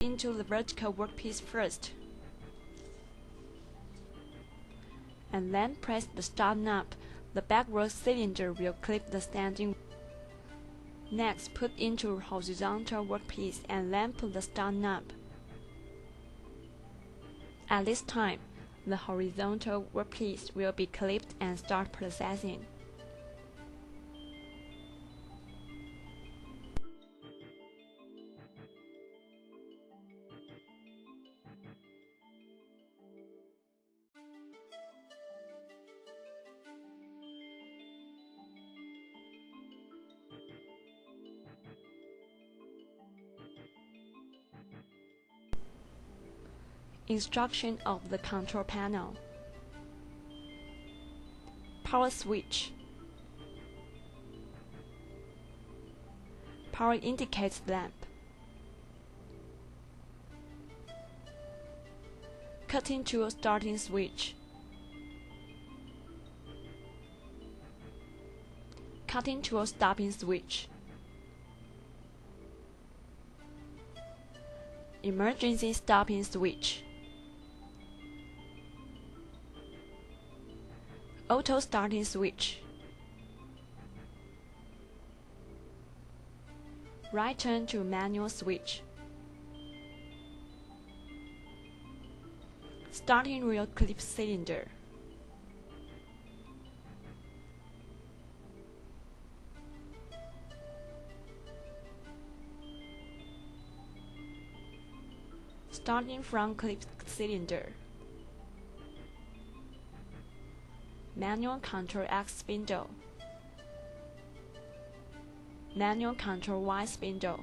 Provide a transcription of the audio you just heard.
into the vertical workpiece first, and then press the start knob. The backward cylinder will clip the standing. Next, put into horizontal workpiece and then put the start knob. At this time, the horizontal workpiece will be clipped and start processing. Instruction of the control panel. Power switch. Power indicates lamp. Cutting tool starting switch. Cutting tool stopping switch. Emergency stopping switch. Auto starting switch. Right turn to manual switch. Starting rear clip cylinder. Starting front clip cylinder. Manual control X spindle. Manual control Y spindle.